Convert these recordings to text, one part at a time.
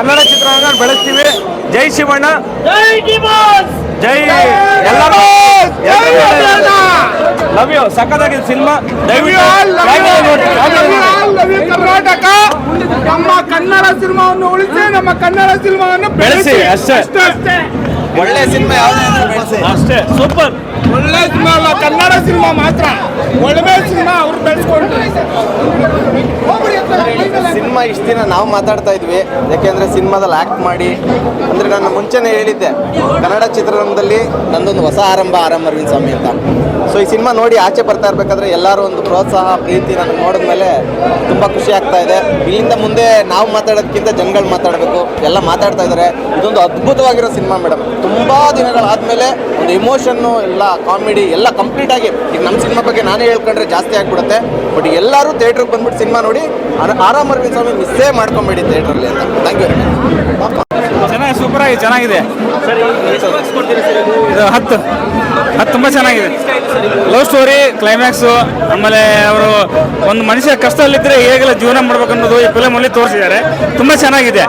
ಕನ್ನಡ ಚಿತ್ರರಂಗ ಬೆಳೆಸ್ತೀವಿ. ಜೈ ಶಿವಣ್ಣ, ಜೈ love you. ಸಕ್ಕತ್ತಾಗಿದೆ ಸಿನಿಮಾ. ಕರ್ನಾಟಕ ನಮ್ಮ ಕನ್ನಡ ಸಿನಿಮಾವನ್ನು ಉಳಿಸಿ, ನಮ್ಮ ಕನ್ನಡ ಸಿನಿಮಾವನ್ನು ಬೆಳೆಸಿ ಅಷ್ಟೇ. ಒಳ್ಳೆ ಸಿನಿಮಾ ಯಾವ್ದು ಅಷ್ಟೇ. ಸೂಪರ್. ಒಳ್ಳೆ ಸಿನಿಮಾ ಅಲ್ಲ, ಕನ್ನಡ ಸಿನಿಮಾ ಮಾತ್ರ ಒಳ್ಳೆ ಸಿನಿಮಾ. ಅವ್ರು ಬೆಳೆಸ್ಕೊಂಡ್ರು ಸಿನಿಮಾ. ಇಷ್ಟು ದಿನ ನಾವು ಮಾತಾಡ್ತಾ ಇದ್ವಿ, ಯಾಕೆಂದ್ರೆ ಸಿನಿಮಾದಲ್ಲಿ ಆಕ್ಟ್ ಮಾಡಿ ಅಂದ್ರೆ ನಾನು ಮುಂಚೆನೇ ಹೇಳಿದ್ದೆ ಕನ್ನಡ ಚಿತ್ರರಂಗದಲ್ಲಿ ನಂದೊಂದು ಹೊಸ ಆರಂಭ ಅರವಿಂದ್ ಸ್ವಾಮಿ ಅಂತ. ಸೊ ಈ ಸಿನಿಮಾ ನೋಡಿ ಆಚೆ ಬರ್ತಾ ಇರ್ಬೇಕಾದ್ರೆ ಎಲ್ಲರೂ ಒಂದು ಪ್ರೋತ್ಸಾಹ ಪ್ರೀತಿ ನನಗೆ ನೋಡಿದ್ಮೇಲೆ ತುಂಬ ಖುಷಿ ಆಗ್ತಾ ಇದೆ. ಇಲ್ಲಿಂದ ಮುಂದೆ ನಾವು ಮಾತಾಡೋದಕ್ಕಿಂತ ಜನಗಳು ಮಾತಾಡಬೇಕು, ಎಲ್ಲ ಮಾತಾಡ್ತಾ ಇದ್ದಾರೆ. ಇದೊಂದು ಅದ್ಭುತವಾಗಿರೋ ಸಿನಿಮಾ ಮೇಡಮ್. ತುಂಬ ದಿನಗಳಾದಮೇಲೆ ಒಂದು ಎಮೋಷನ್ನು ಎಲ್ಲ ಕಾಮಿಡಿ ಎಲ್ಲ ಕಂಪ್ಲೀಟಾಗಿ, ಈಗ ನಮ್ಮ ಸಿನಿಮಾ ಬಗ್ಗೆ ನಾನೇ ಹೇಳ್ಕೊಂಡ್ರೆ ಜಾಸ್ತಿ ಆಗಿಬಿಡುತ್ತೆ. ಬಟ್ ಎಲ್ಲರೂ ಥಿಯೇಟ್ರಿಗೆ ಬಂದ್ಬಿಟ್ಟು ಸಿನಿಮಾ ನೋಡಿ ಅರವಿಂದ್ ಸ್ವಾಮಿ ಮಿಸ್ಸೇ ಮಾಡ್ಕೊಂಬೇಡಿ ಥಿಯೇಟ್ರಲ್ಲಿ ಅಂತ. Thank you. ಚೆನ್ನಾಗಿ ಸೂಪರ್ ಆಗಿ ಚೆನ್ನಾಗಿದೆ. ಇದು 10 ತುಂಬ ಚೆನ್ನಾಗಿದೆ. ಲವ್ ಸ್ಟೋರಿ, ಕ್ಲೈಮ್ಯಾಕ್ಸು, ಆಮೇಲೆ ಅವರು ಒಂದು ಮನುಷ್ಯ ಕಷ್ಟದಲ್ಲಿದ್ದರೆ ಹೇಗೆಲ್ಲ ಜೀವನ ಮಾಡ್ಬೇಕನ್ನೋದು ಈ ಫಿಲಮಲ್ಲಿ ತೋರಿಸಿದ್ದಾರೆ. ತುಂಬ ಚೆನ್ನಾಗಿದೆ.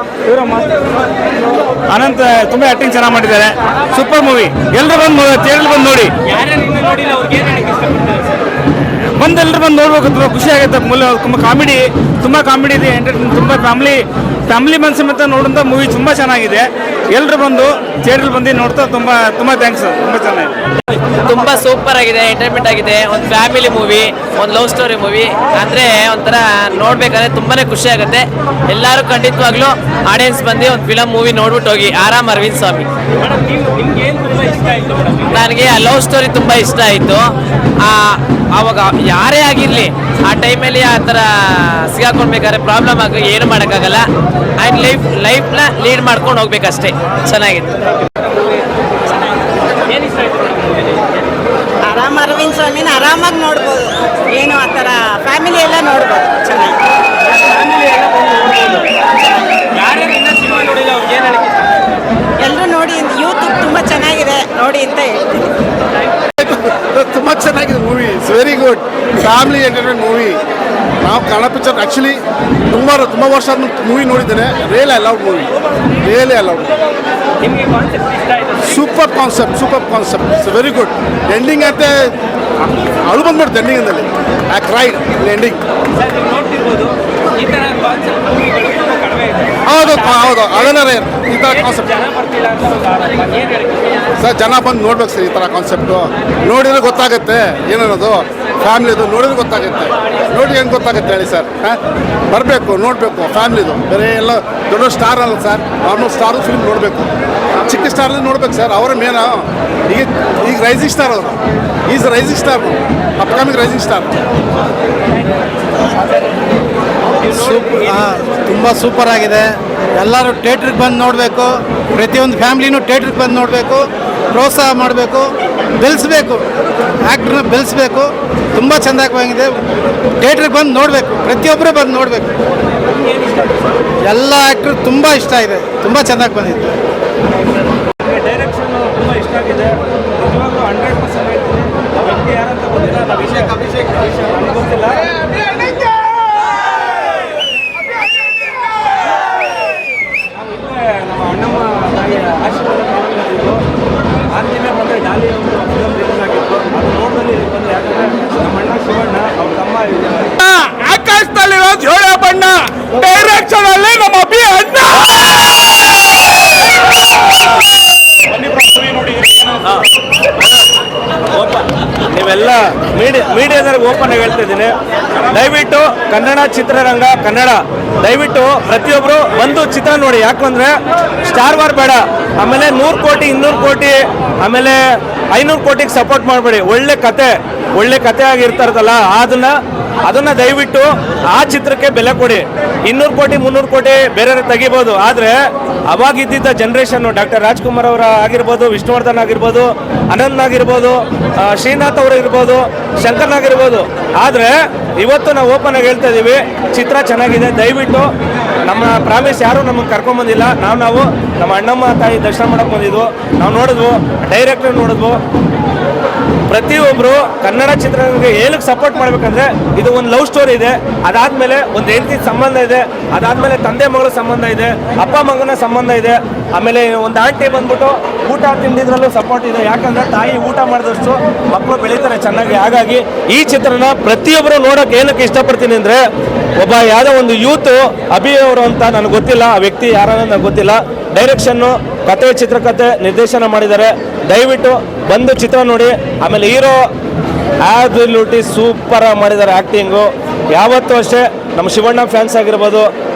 ಅನಂತ್ ತುಂಬ ಆ್ಯಕ್ಟಿಂಗ್ ಚೆನ್ನಾಗಿ ಮಾಡಿದ್ದಾರೆ. Super movie. ಎಲ್ಲರೂ ಬಂದು ಥಿಯೇಟ್ರಲ್ಲಿ ಬಂದು ನೋಡಿ. ಎಲ್ಲರೂ ಬಂದು ನೋಡ್ಬೇಕು. ತುಂಬ ಖುಷಿ ಆಗುತ್ತೆ. ತುಂಬ ಕಾಮಿಡಿ ಇದೆ. ಎಂಟರ್ಟೈನ್ ತುಂಬ ಫ್ಯಾಮಿಲಿ ಮನಸ್ಸು ಮತ್ತೆ ನೋಡುವಂಥ ಮೂವಿ ತುಂಬ ಚೆನ್ನಾಗಿದೆ. ಎಲ್ಲರೂ ಬಂದು ಥಿಯೇಟ್ರಲ್ಲಿ ಬಂದು ನೋಡ್ತಾ ತುಂಬ ಥ್ಯಾಂಕ್ಸ್. ತುಂಬ ಚೆನ್ನಾಗಿದೆ. ತುಂಬ ಸೂಪರ್ ಆಗಿದೆ, ಎಂಟರ್ಟೈನ್ಮೆಂಟ್ ಆಗಿದೆ. ಒಂದು ಫ್ಯಾಮಿಲಿ ಮೂವಿ, ಒಂದು ಲವ್ ಸ್ಟೋರಿ ಮೂವಿ ಅಂದರೆ ಒಂಥರ ನೋಡ್ಬೇಕಾದ್ರೆ ತುಂಬಾನೇ ಖುಷಿ ಆಗುತ್ತೆ. ಎಲ್ಲರೂ ಖಂಡಿತವಾಗ್ಲೂ ಆಡಿಯನ್ಸ್ ಬಂದು ಒಂದು ಫಿಲಮ್ ಮೂವಿ ನೋಡ್ಬಿಟ್ಟು ಹೋಗಿ. ಅರವಿಂದ್ ಸ್ವಾಮಿ. ನನಗೆ ಆ ಲವ್ ಸ್ಟೋರಿ ತುಂಬ ಇಷ್ಟ ಆಯಿತು. ಆವಾಗ ಯಾರೇ ಆಗಿರಲಿ ಆ ಟೈಮಲ್ಲಿ ಆ ಥರ ಸಿಗಾಕೊಂಡ್ಬೇಕಾದ್ರೆ ಪ್ರಾಬ್ಲಮ್ ಆಗಿ ಏನು ಮಾಡೋಕ್ಕಾಗಲ್ಲ. ಆ್ಯಂಡ್ ಲೈಫ್ನ ಲೀಡ್ ಮಾಡ್ಕೊಂಡು ಹೋಗ್ಬೇಕಷ್ಟೇ. ಚೆನ್ನಾಗಿದೆ. ಅರವಿಂದ್ ಸ್ವಾಮಿನ ಆರಾಮಾಗಿ ನೋಡ್ಬೋದು. ಏನು ಆ ಥರ ಫ್ಯಾಮಿಲಿ ಎಲ್ಲ ನೋಡ್ಬೋದು. ಚೆನ್ನಾಗಿ ಎಲ್ಲರೂ ನೋಡಿ. ಯೂತ್ ತುಂಬ ಚೆನ್ನಾಗಿದೆ, ನೋಡಿ ಅಂತ ಹೇಳ್ತೀನಿ. ತುಂಬ ಚೆನ್ನಾಗಿದೆ movie. It's very good family entertainment movie. ನಾವು ಕನ್ನಡ ಪಿಕ್ಚರ್ ಆ್ಯಕ್ಚುಲಿ ತುಂಬ ವರ್ಷ ಮೂವಿ ನೋಡಿದ್ದೇನೆ. Really I love movie. Super concept. It's very good. Ending ಅಂತೆ ಅಳು ಬಂದ್ಬಿಡ್ತು ಎಂಡಿಂಗಲ್ಲಿ. I cried ending. ಹೌದು ಅದನ್ನ ಈ ಥರ ಕಾನ್ಸೆಪ್ಟ್ ಸರ್ ಜನ ಬಂದು ನೋಡ್ಬೇಕು ಸರ್. ಈ ಥರ ಕಾನ್ಸೆಪ್ಟು ನೋಡಿದ್ರೆ ಗೊತ್ತಾಗುತ್ತೆ ಏನನ್ನೋದು. ಫ್ಯಾಮಿಲಿದು ನೋಡಿದ್ರೆ ಗೊತ್ತಾಗುತ್ತೆ. ನೋಡಿ ಹೆಂಗೆ ಗೊತ್ತಾಗುತ್ತೆ ಹೇಳಿ ಸರ್. ಬರಬೇಕು, ನೋಡಬೇಕು ಫ್ಯಾಮಿಲಿದು. ಬೇರೆ ಎಲ್ಲ ದೊಡ್ಡ ಸ್ಟಾರ್ ಅಲ್ಲ ಸರ್, ನಾರ್ಮಲ್ ಸ್ಟಾರು ಫಿಲ್ಮ್ ನೋಡಬೇಕು. ಚಿಕ್ಕ ಸ್ಟಾರಲ್ಲಿ ನೋಡ್ಬೇಕು ಸರ್. ಅವರ ಮೇನ ಈಗ ರೈಸಿಂಗ್ ಸ್ಟಾರ್ ಅವರು. Is rising star, upcoming rising star. ತುಂಬ ಸೂಪರ್ ಆಗಿದೆ. ಎಲ್ಲರೂ ಥಿಯೇಟ್ರಿಗೆ ಬಂದು ನೋಡಬೇಕು. ಪ್ರತಿಯೊಂದು ಫ್ಯಾಮ್ಲಿನೂ ಥಿಯೇಟ್ರಿಗೆ ಬಂದು ನೋಡಬೇಕು, ಪ್ರೋತ್ಸಾಹ ಮಾಡಬೇಕು, ಬೆಳೆಸಬೇಕು, ಆ್ಯಕ್ಟ್ರನ್ನ ಬೆಳೆಸಬೇಕು. ತುಂಬ ಚೆಂದಾಗಿದೆ. ಥಿಯೇಟ್ರಿಗೆ ಬಂದು ನೋಡಬೇಕು, ಪ್ರತಿಯೊಬ್ಬರು ಬಂದು ನೋಡಬೇಕು. ಎಲ್ಲ ಆ್ಯಕ್ಟ್ರು ತುಂಬ ಇಷ್ಟ ಇದೆ, ತುಂಬ ಚೆನ್ನಾಗಿ ಬಂದಿದೆ. ಡೈರೆಕ್ಷನ್ ತುಂಬ ಇಷ್ಟ ಆಗಿದೆ. ನಿಜವಾಗ್ಲೂ 100% ಹೇಳ್ತೀನಿ. ಆ ವ್ಯಕ್ತಿ ಯಾರಂತ ಗೊತ್ತಿಲ್ಲ. ಅಭಿಷೇಕ್ ನನಗೆ ಗೊತ್ತಿಲ್ಲ. ನಮ್ಮ ಅಣ್ಣಮ್ಮ ತಾಯಿ ಆಶೀರ್ವಾದ ಮಾಡಿದ್ದು ಆಂಜನೇಯ ಬಂದರೆ ಡಾಲಿ ಅವರು ಫಿಲಮ್ ರಿಲೀಸ್ ಆಗಿತ್ತು. ಅದು ನೋಡ್ದಲ್ಲಿ ಬಂದು, ಯಾಕಂದರೆ ನಮ್ಮ ಅಣ್ಣ ಶಿವಣ್ಣ ಅವ್ರ ತಮ್ಮ ಆಕಾಶದಲ್ಲಿರೋ ಜೋಳ ಬಣ್ಣ ಡೈರೆಕ್ಷನ್ ಅಲ್ಲಿ ನಮ್ಮ ಅಭಿ ಅಣ್ಣ. ನೀವೆಲ್ಲ ಮೀಡಿಯಾದವ್ರಿಗೆ ಓಪನ್ ಆಗಿ ಹೇಳ್ತಾ ಇದ್ದೀನಿ. ದಯವಿಟ್ಟು ಕನ್ನಡ ಚಿತ್ರರಂಗ, ದಯವಿಟ್ಟು ಪ್ರತಿಯೊಬ್ಬರು ಬಂದು ಚಿತ್ರ ನೋಡಿ. ಯಾಕಂದ್ರೆ ಸ್ಟಾರ್ ವಾರ್ ಬೇಡ, ಆಮೇಲೆ 100 ಕೋಟಿ 200 ಕೋಟಿ ಆಮೇಲೆ 500 ಕೋಟಿಗೆ ಸಪೋರ್ಟ್ ಮಾಡಬೇಡಿ. ಒಳ್ಳೆ ಕತೆ ಆಗಿರ್ತಾರಲ್ಲ ಅದನ್ನ ದಯವಿಟ್ಟು ಆ ಚಿತ್ರಕ್ಕೆ ಬೆಲೆ ಕೊಡಿ. 200 ಕೋಟಿ 300 ಕೋಟಿ ಬೇರೆ ತೆಗಿಬೋದು. ಆದರೆ ಅವಾಗಿದ್ದ ಜನ್ರೇಷನ್ನು ಡಾಕ್ಟರ್ ರಾಜ್ಕುಮಾರ್ ಅವರ ಆಗಿರ್ಬೋದು, ವಿಷ್ಣುವರ್ಧನ್ ಆಗಿರ್ಬೋದು, ಅನಂತ್ ಆಗಿರ್ಬೋದು, ಶ್ರೀನಾಥ್ ಅವರು ಇರ್ಬೋದು, ಶಂಕರ್ನ್ ಆಗಿರ್ಬೋದು. ಆದರೆ ಇವತ್ತು ನಾವು ಓಪನ್ ಆಗಿ ಹೇಳ್ತಾ ಇದ್ದೀವಿ, ಚಿತ್ರ ಚೆನ್ನಾಗಿದೆ. ದಯವಿಟ್ಟು ನಮ್ಮ ಪ್ರಾಮಿಸ್ ಯಾರೂ ನಮಗೆ ಕರ್ಕೊಂಬಂದಿಲ್ಲ. ನಾವು ನಮ್ಮ ಅಣ್ಣಮ್ಮ ತಾಯಿ ದರ್ಶನ ಮಾಡೋಕ್ಕೆ ಬಂದಿದ್ವು. ನಾವು ನೋಡಿದ್ವು, ಡೈರೆಕ್ಟರ್ ನೋಡಿದ್ವು. ಪ್ರತಿಯೊಬ್ಬರು ಕನ್ನಡ ಚಿತ್ರರಂಗಕ್ಕೆ ಏನಕ್ಕೆ ಸಪೋರ್ಟ್ ಮಾಡ್ಬೇಕಂದ್ರೆ ಇದು ಒಂದು ಲವ್ ಸ್ಟೋರಿ ಇದೆ, ಅದಾದ್ಮೇಲೆ ಒಂದು ಹೆಂಡತಿ ಸಂಬಂಧ ಇದೆ, ಅದಾದ್ಮೇಲೆ ತಂದೆ ಮಗಳ ಸಂಬಂಧ ಇದೆ, ಅಪ್ಪ ಮಗನ ಸಂಬಂಧ ಇದೆ, ಆಮೇಲೆ ಒಂದು ಆಂಟಿ ಬಂದ್ಬಿಟ್ಟು ಊಟ ತಿಂದಿದ್ರಲ್ಲೂ ಸಪೋರ್ಟ್ ಇದೆ. ಯಾಕಂದ್ರೆ ತಾಯಿ ಊಟ ಮಾಡಿದಷ್ಟು ಮಕ್ಕಳು ಬೆಳೀತಾರೆ ಚೆನ್ನಾಗಿ. ಹಾಗಾಗಿ ಈ ಚಿತ್ರನ ಪ್ರತಿಯೊಬ್ಬರು ನೋಡೋಕೆ ಏನಕ್ಕೆ ಇಷ್ಟಪಡ್ತೀನಿ ಅಂದ್ರೆ, ಒಬ್ಬ ಯಾವುದೋ ಒಂದು ಯೂತ್ ಅಭಿ ಅವರು ಅಂತ ನನಗೆ ಗೊತ್ತಿಲ್ಲ, ಆ ವ್ಯಕ್ತಿ ಯಾರನ್ನ ನನಗೆ ಗೊತ್ತಿಲ್ಲ, ಡೈರೆಕ್ಷನ್ನು, ಕತೆ, ಚಿತ್ರಕಥೆ, ನಿರ್ದೇಶನ ಮಾಡಿದ್ದಾರೆ. ದಯವಿಟ್ಟು ಬಂದು ಚಿತ್ರ ನೋಡಿ. ಆಮೇಲೆ ಹೀರೋ ಆಬ್ಸಲ್ಯೂಟ್ಲಿ ಸೂಪರ್ ಮಾಡಿದ್ದಾರೆ ಆ್ಯಕ್ಟಿಂಗು. ಯಾವತ್ತೂ ಅಷ್ಟೇ ನಮ್ಮ ಶಿವಣ್ಣ ಫ್ಯಾನ್ಸ್ ಆಗಿರ್ಬೋದು,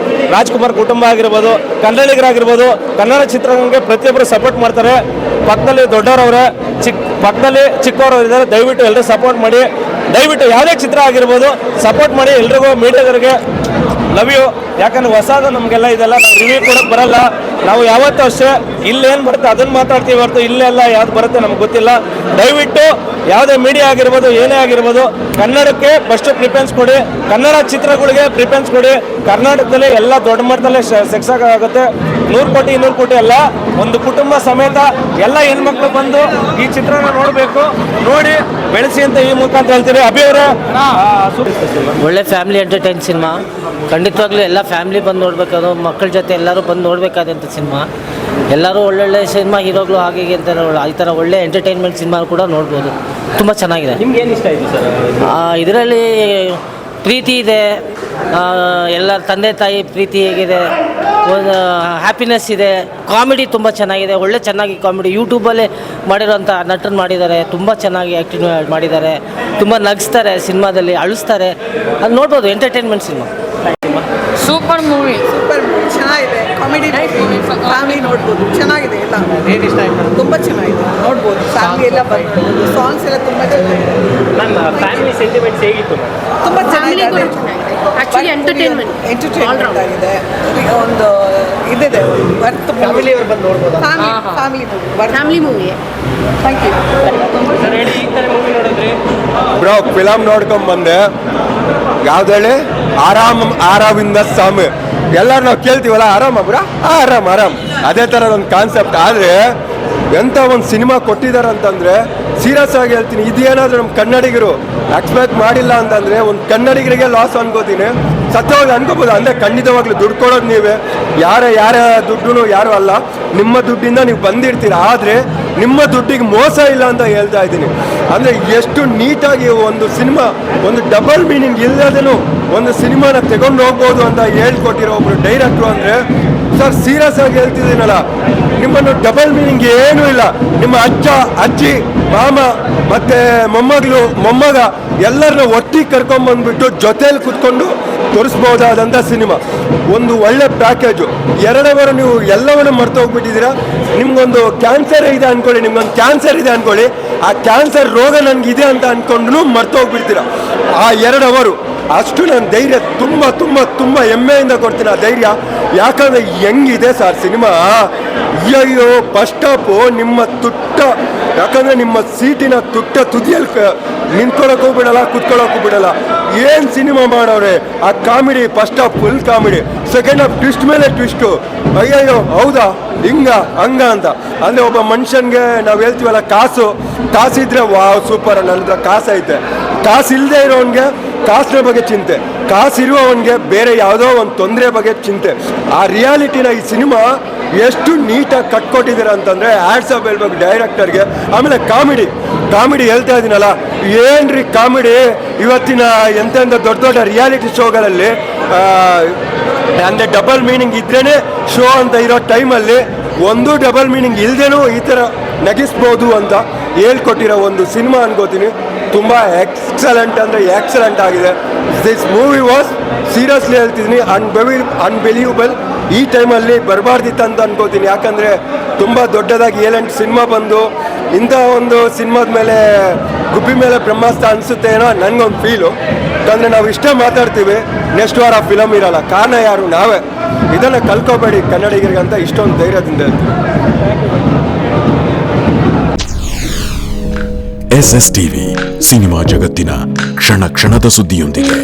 ರಾಜ್ಕುಮಾರ್ ಕುಟುಂಬ ಆಗಿರ್ಬೋದು, ಕನ್ನಡಿಗರಾಗಿರ್ಬೋದು, ಕನ್ನಡ ಚಿತ್ರರಂಗಕ್ಕೆ ಪ್ರತಿಯೊಬ್ಬರು ಸಪೋರ್ಟ್ ಮಾಡ್ತಾರೆ. ಪಕ್ಕದಲ್ಲಿ ದೊಡ್ಡವರವ್ರೆ, ಪಕ್ಕದಲ್ಲಿ ಚಿಕ್ಕವರು ಇದ್ದಾರೆ. ದಯವಿಟ್ಟು ಎಲ್ಲರೂ ಸಪೋರ್ಟ್ ಮಾಡಿ. ದಯವಿಟ್ಟು ಯಾವುದೇ ಚಿತ್ರ ಆಗಿರ್ಬೋದು ಸಪೋರ್ಟ್ ಮಾಡಿ. ಎಲ್ರಿಗೂ ಮೀಡಿಯಾದವರಿಗೆ ಲವ್ ಯು. ಯಾಕಂದ್ರೆ ಹೊಸದು ನಮಗೆಲ್ಲ ಇದೆಲ್ಲ ನಾವು ರಿವ್ಯೂ ಕೊಡೋಕೆ ಬರಲ್ಲ. ನಾವು ಯಾವತ್ತೂ ಅಷ್ಟೇ ಇಲ್ಲೇನು ಬರುತ್ತೆ ಅದನ್ನು ಮಾತಾಡ್ತೀವಿ ಹೊರತು ಇಲ್ಲೆಲ್ಲ ಯಾವ್ದು ಬರುತ್ತೆ ನಮ್ಗೆ ಗೊತ್ತಿಲ್ಲ. ದಯವಿಟ್ಟು ಯಾವುದೇ ಮೀಡಿಯಾ ಆಗಿರ್ಬೋದು, ಏನೇ ಆಗಿರ್ಬೋದು, ಕನ್ನಡಕ್ಕೆ ಫಸ್ಟ್ ಪ್ರಿಫರೆನ್ಸ್ ಕೊಡಿ, ಕನ್ನಡ ಚಿತ್ರಗಳಿಗೆ ಪ್ರಿಫರೆನ್ಸ್ ಕೊಡಿ. ಕರ್ನಾಟಕದಲ್ಲಿ ಎಲ್ಲ ದೊಡ್ಡ ಮಟ್ಟದಲ್ಲೇ ಸಕ್ಸಸ್ ಆಗುತ್ತೆ. 100 ಕೋಟಿ 200 ಕೋಟಿ ಅಲ್ಲ, ಒಂದು ಕುಟುಂಬ ಸಮೇತ ಎಲ್ಲ ಹೆಣ್ಮಕ್ಳು ಬಂದು ಈ ಚಿತ್ರನ ನೋಡಬೇಕು, ನೋಡಿ ಬೆಳೆಸಿ ಅಂತ ಈ ಮುಖಾಂತರ ಹೇಳ್ತೀರಿ. ಅಭಿ ಅವರೇ, ಒಳ್ಳೆ ಫ್ಯಾಮಿಲಿ ಎಂಟರ್ಟೈನ್ ಸಿನಿಮಾ. ಖಂಡಿತವಾಗ್ಲೂ ಎಲ್ಲ ಫ್ಯಾಮಿಲಿ ಬಂದು ನೋಡಬೇಕು, ಮಕ್ಕಳ ಜೊತೆ ಎಲ್ಲರೂ ಬಂದು ನೋಡಬೇಕಾದಂಥ ಸಿನಿಮಾ. ಎಲ್ಲರೂ ಒಳ್ಳೊಳ್ಳೆ ಸಿನಿಮಾ ಹೀರೋಗಳು ಹಾಗೆ ಹೀಗೆ ಅಂತ ಈ ಥರ ಒಳ್ಳೆ ಎಂಟರ್ಟೈನ್ಮೆಂಟ್ ಸಿನಿಮಾ ಕೂಡ ನೋಡ್ಬೋದು. ತುಂಬ ಚೆನ್ನಾಗಿದೆ. ನಿಮ್ಗೆ ಏನು ಇಷ್ಟ ಆಯಿತು ಸರ್? ಇದರಲ್ಲಿ ಪ್ರೀತಿ ಇದೆ, ಎಲ್ಲ ತಂದೆ ತಾಯಿ ಪ್ರೀತಿ ಹೇಗಿದೆ, ಒಂದು ಹ್ಯಾಪಿನೆಸ್ ಇದೆ, ಕಾಮಿಡಿ ತುಂಬ ಚೆನ್ನಾಗಿದೆ, ಒಳ್ಳೆ ಚೆನ್ನಾಗಿ ಕಾಮಿಡಿ ಯೂಟ್ಯೂಬಲ್ಲೇ ಮಾಡಿರೋಂಥ ನಟರು ಮಾಡಿದ್ದಾರೆ, ತುಂಬ ಚೆನ್ನಾಗಿ ಆ್ಯಕ್ಟಿಂಗ್ ಮಾಡಿದ್ದಾರೆ, ತುಂಬ ನಗಿಸ್ತಾರೆ ಸಿನಿಮಾದಲ್ಲಿ, ಅಳಿಸ್ತಾರೆ. ಅದು ನೋಡ್ಬೋದು, ಎಂಟರ್ಟೈನ್ಮೆಂಟ್ ಸಿನಿಮಾ. ಸೂಪರ್ ಮೂವಿ ಚೆನ್ನಾಗಿದೆ, ಕಾಮಿಡಿ ಫ್ಯಾಮಿಲಿ ನೋಡ್ಬೋದು, ಚೆನ್ನಾಗಿದೆ ಎಲ್ಲ. ಏನು ಇಷ್ಟ ಆಯ್ತು? ತುಂಬ ಚೆನ್ನಾಗಿದೆ, ನೋಡ್ಬೋದು, ಫ್ಯಾಮಿಲಿ ಎಲ್ಲ ಬಂದು ನೋಡ್ಬೋದು. ಸಾಂಗ್ಸ್ ಎಲ್ಲ ತುಂಬ ಚೆನ್ನಾಗಿದೆ. ನನ್ನ ಫ್ಯಾಮಿಲಿ ಸೆಂಟಿಮೆಂಟ್ಸ್ ಹೇಗಿತ್ತು? ತುಂಬ ಚೆನ್ನಾಗಿದೆ, ಆಕ್ಚುಲಿ ಎಂಟರ್ಟೈನ್ಮೆಂಟ್ ಆಗಿದೆ. ಒಂದು ಇದಿದೆ, ವರ್ತ್ ಫ್ಯಾಮಿಲಿಯವ್ರು ಬಂದು ನೋಡ್ಬೋದು. Family movie. Thank you. Sir ಹೇಳಿ, ಈ ಥರ ಮೂವಿ ನೋಡಿದ್ರಿ? ಬ್ರೋ ಫಿಲಮ್ ನೋಡ್ಕೊಂಡ್ ಬಂದೆ. ಯಾವ್ದೇಳಿ ಆರಾಮಿಂದ ಸ್ವಾಮಿ ಎಲ್ಲರೂ ನಾವು ಕೇಳ್ತೀವಲ್ಲ, ಆರಾಮ ಬ್ರಾ, ಆರಾಮ್. ಅದೇ ಥರ ಒಂದು ಕಾನ್ಸೆಪ್ಟ್. ಆದರೆ ಎಂಥ ಒಂದು ಸಿನಿಮಾ ಕೊಟ್ಟಿದ್ದಾರೆ ಅಂತಂದರೆ, ಸೀರಿಯಸ್ ಆಗಿ ಹೇಳ್ತೀನಿ, ಇದೇನಾದರೂ ನಮ್ಮ ಕನ್ನಡಿಗರು ಎಕ್ಸ್ಪೆಕ್ಟ್ ಮಾಡಿಲ್ಲ ಅಂತಂದರೆ ಒಂದು ಕನ್ನಡಿಗರಿಗೆ ಲಾಸ್ ಅನ್ಕೋತೀನಿ. ಸತ್ಯವಾಗಿ ಅನ್ಕೋಬೋದು. ಅಂದರೆ ಖಂಡಿತವಾಗ್ಲೂ ದುಡ್ಡು ಕೊಡೋದು ನೀವೇ, ಯಾರ ದುಡ್ಡು ಯಾರು ಅಲ್ಲ, ನಿಮ್ಮ ದುಡ್ಡಿಂದ ನೀವು ಬಂದಿರ್ತೀರ. ಆದರೆ ನಿಮ್ಮ ದುಡ್ಡಿಗೆ ಮೋಸ ಇಲ್ಲ ಅಂತ ಹೇಳ್ತಾ ಇದ್ದೀನಿ. ಅಂದರೆ ಎಷ್ಟು ನೀಟಾಗಿ ಒಂದು ಸಿನಿಮಾ, ಒಂದು ಡಬಲ್ ಮೀನಿಂಗ್ ಇಲ್ಲದೇನು ಒಂದು ಸಿನಿಮಾನ ತಗೊಂಡು ಹೋಗ್ಬೋದು ಅಂತ ಹೇಳ್ಕೊಟ್ಟಿರೋ ಒಬ್ರು ಡೈರೆಕ್ಟ್ರು. ಅಂದರೆ ಸರ್ ಸೀರಿಯಸ್ ಆಗಿ ಹೇಳ್ತಿದ್ದೀನಲ್ಲ, ನಿಮ್ಮನ್ನು ಡಬಲ್ ಮೀನಿಂಗ್ ಏನೂ ಇಲ್ಲ. ನಿಮ್ಮ ಅಜ್ಜ, ಅಜ್ಜಿ, ಮಾಮ ಮತ್ತು ಮೊಮ್ಮಗ ಎಲ್ಲರನ್ನ ಒಟ್ಟಿಗೆ ಕರ್ಕೊಂಡ್ಬಂದ್ಬಿಟ್ಟು ಜೊತೆಯಲ್ಲಿ ಕೂತ್ಕೊಂಡು ತೋರಿಸ್ಬೋದಾದಂಥ ಸಿನಿಮಾ. ಒಂದು ಒಳ್ಳೆ ಪ್ಯಾಕೇಜು. 2 ವಾರ ನೀವು ಎಲ್ಲವನ್ನು ಮರ್ತೋಗ್ಬಿಟ್ಟಿದ್ದೀರಾ. ನಿಮ್ಗೊಂದು ಕ್ಯಾನ್ಸರ್ ಇದೆ ಅಂದ್ಕೊಳ್ಳಿ, ಆ ಕ್ಯಾನ್ಸರ್ ರೋಗ ನನಗಿದೆ ಅಂತ ಅಂದ್ಕೊಂಡು ಮರ್ತೋಗ್ಬಿಡ್ತೀರಾ ಆ 2 ಅವರು. ಅಷ್ಟು ನನ್ನ ಧೈರ್ಯ ತುಂಬ ಹೆಮ್ಮೆಯಿಂದ ಕೊಡ್ತೀನಿ ಆ ಧೈರ್ಯ. ಯಾಕಂದರೆ ಹೆಂಗಿದೆ ಸರ್ ಸಿನಿಮಾ, ಅಯ್ಯೋ ಫಸ್ಟ್ ಸ್ಟಾಪು ನಿಮ್ಮ ಯಾಕಂದರೆ ನಿಮ್ಮ ಸೀಟಿನ ತುದಿಯಲ್ಲಿ ನಿಂತ್ಕೊಳ್ಳೋಕ್ಕೂ ಬಿಡಲ್ಲ, ಕುತ್ಕೊಳ್ಳೋಕ್ಕೂ ಬಿಡಲ್ಲ. ಏನು ಸಿನಿಮಾ ಮಾಡವ್ರೆ. ಆ comedy, first half full comedy, second half twist ಮೇಲೆ ಟ್ವಿಸ್ಟು. ಅಯ್ಯಯ್ಯೋ ಹೌದಾ ಹಂಗ ಅಂತ. ಅಂದರೆ ಒಬ್ಬ ಮನುಷ್ಯನಿಗೆ ನಾವು ಹೇಳ್ತೀವಲ್ಲ, ಕಾಸಿದ್ರೆ ವಾವ್ ಸೂಪರ್, ನನ್ನ ಹತ್ರ ಕಾಸೈತೆ. ಕಾಸಿಲ್ಲದೆ ಇರೋವನಿಗೆ ಕಾಸಿನ ಬಗ್ಗೆ ಚಿಂತೆ, ಕಾಸಿರುವವನಿಗೆ ಬೇರೆ ಯಾವುದೋ ಒಂದು ತೊಂದರೆ ಬಗ್ಗೆ ಚಿಂತೆ. ಆ ರಿಯಾಲಿಟಿನ ಈ ಸಿನಿಮಾ ಎಷ್ಟು ನೀಟಾಗಿ ಕಟ್ಕೊಟ್ಟಿದ್ದೀರ ಅಂತಂದರೆ ಹ್ಯಾಟ್ಸ್ ಆಫ್ ಹೇಳ್ಬೇಕು ಡೈರೆಕ್ಟರ್ಗೆ. ಆಮೇಲೆ ಕಾಮಿಡಿ ಹೇಳ್ತಾ ಇದ್ದೀನಲ್ಲ, ಏನ್ರಿ ಕಾಮಿಡಿ. ಇವತ್ತಿನ ಎಂತೆಂಥ ದೊಡ್ಡ ರಿಯಾಲಿಟಿ ಶೋಗಳಲ್ಲಿ ಅಂದರೆ ಡಬಲ್ ಮೀನಿಂಗ್ ಇದ್ರೇ ಶೋ ಅಂತ ಇರೋ ಟೈಮಲ್ಲಿ ಒಂದು ಡಬಲ್ ಮೀನಿಂಗ್ ಇಲ್ಲದೇನೂ ಈ ಥರ ನಗಿಸ್ಬೋದು ಅಂತ ಹೇಳ್ಕೊಟ್ಟಿರೋ ಒಂದು ಸಿನಿಮಾ ಅನ್ಕೋತೀನಿ. ತುಂಬ ಎಕ್ಸಲೆಂಟ್ ಆಗಿದೆ. ದಿಸ್ ಮೂವಿ ವಾಸ್ ಸೀರಿಯಸ್ಲಿ ಹೇಳ್ತಿದ್ದೀನಿ ಅನ್ಬಿಲೀವಬಲ್. ಈ ಟೈಮಲ್ಲಿ ಬರಬಾರ್ದಿತ್ತು ಅಂತ ಅನ್ಕೋತೀನಿ. ಯಾಕಂದರೆ ತುಂಬ ದೊಡ್ಡದಾಗಿ 7-8 ಸಿನಿಮಾ ಬಂದು ಇಂಥ ಒಂದು ಸಿನಿಮಾದ ಮೇಲೆ ಗುಬ್ಬಿ ಮೇಲೆ ಬ್ರಹ್ಮಾಸ್ತ್ರ ಅನಿಸುತ್ತೆ ಏನೋ ನನಗೊಂದು ಫೀಲು. ಯಾಕಂದರೆ ನಾವು ಇಷ್ಟೇ ಮಾತಾಡ್ತೀವಿ, ನೆಕ್ಸ್ಟ್ ವಾರ ಫಿಲಮ್ ಇರಲ್ಲ. ಕಾರಣ ಯಾರು? ನಾವೇ. ಇದನ್ನು ಕಲ್ಕೋಬೇಡಿ ಕನ್ನಡಿಗರಿಗೆ ಅಂತ ಇಷ್ಟೊಂದು ಧೈರ್ಯದಿಂದ ಹೇಳ್ತೀವಿ. SS ಟಿವಿ ಸಿನಿಮಾ ಜಗತ್ತಿನ ಕ್ಷಣ ಕ್ಷಣದ ಸುದ್ದಿಯೊಂದಿಗೆ.